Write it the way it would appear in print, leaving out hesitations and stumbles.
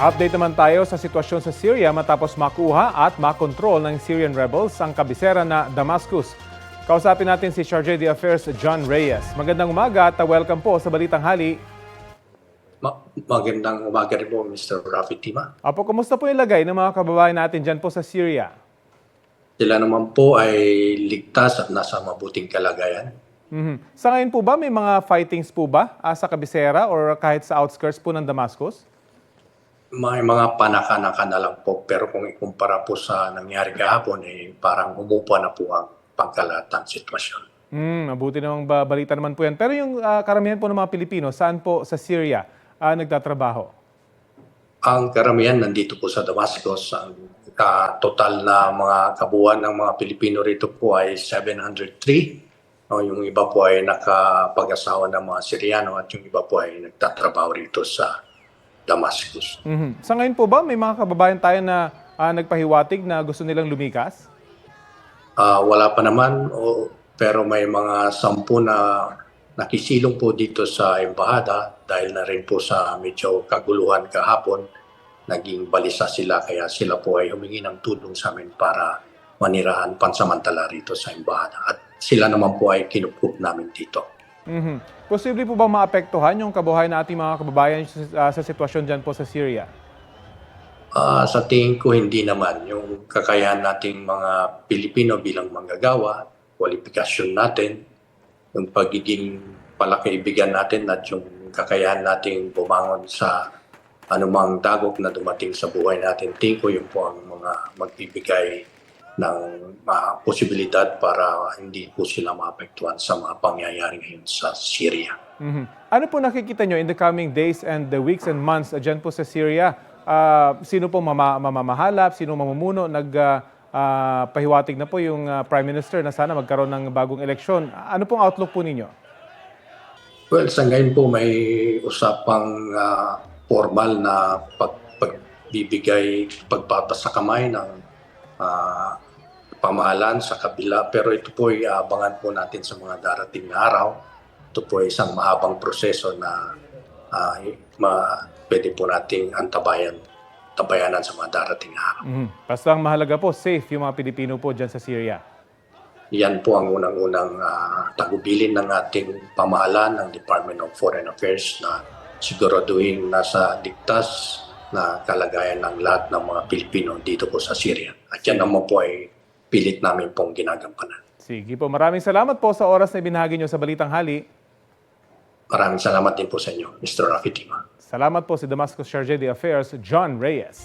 Update naman tayo sa sitwasyon sa Syria matapos makuha at makontrol ng Syrian rebels ang kabisera na Damascus. Kausapin natin si Charge de Affairs John Reyes. Magandang umaga at welcome po sa Balitang Hali. Magandang umaga rin po, Mr. Rafi Tima. Apo, kumusta po yung lagay ng mga kababayan natin dyan po sa Syria? Sila naman po ay ligtas at nasa mabuting kalagayan. Sa ngayon po ba may mga fightings po ba sa kabisera or kahit sa outskirts po ng Damascus? May mga panaka-naka na lang po, pero kung ikumpara po sa nangyari kahapon, parang umupa na po ang pangkalatang sitwasyon. Mabuti namang balita naman po yan. Pero yung karamihan po ng mga Pilipino, saan po sa Syria nagtatrabaho? Ang karamihan nandito po sa Damascus. Ang total na mga kabuuan ng mga Pilipino rito po ay 703. Yung iba po ay nakapag-asawa ng mga Syriano at yung iba po ay nagtatrabaho rito sa Damascus. Sa ngayon po ba may mga kababayan tayo na nagpahiwatig na gusto nilang lumikas? Wala pa naman, pero may mga 10 na nakisilong po dito sa embahada dahil na rin po sa medyo kaguluhan kahapon. Naging balisa sila kaya sila po ay humingi ng tulong sa amin para manirahan pansamantala rito sa embahada. At sila naman po ay kinukup namin dito. Posible po ba maapektuhan yung kabuhayan ng ating mga kababayan sa sitwasyon dyan po sa Syria? Sa tingin ko hindi naman. Yung kakayahan nating mga Pilipino bilang manggagawa, kwalifikasyon natin, yung pagiging palakaibigan natin at yung kakayahan nating bumangon sa anumang dagok na dumating sa buhay natin, tingin ko yun po ang mga magbibigay ng posibilidad para hindi po sila maapektuhan sa mga pangyayari ngayon sa Syria. Ano po nakikita nyo in the coming days and the weeks and months dyan po sa Syria? Sino po mamamahalap? Sino mamumuno? Pahiwatig na po yung Prime Minister na sana magkaroon ng bagong eleksyon. Ano pong outlook po ninyo? Well, sa ngayon po may usapang formal na pagbibigay, pagpapasakamay ng pamahalaan sa kabila. Pero ito po ay abangan po natin sa mga darating na araw. Ito po ay isang mahabang proseso na pwede po nating tabayanan sa mga darating na araw. Basta ang mahalaga po, safe yung mga Pilipino po dyan sa Syria. Yan po ang unang-unang tagubilin ng ating pamahalaan ng Department of Foreign Affairs na siguraduhin nasa ligtas na kalagayan ng lahat ng mga Pilipino dito po sa Syria. At yan naman po ay pilit namin pong ginagampanan. Sige po, maraming salamat po sa oras na ibinahagi nyo sa Balitang Hali. Maraming salamat din po sa inyo, Mr. Rafi Tima. Salamat po si Damascus Charge de Affairs, John Reyes.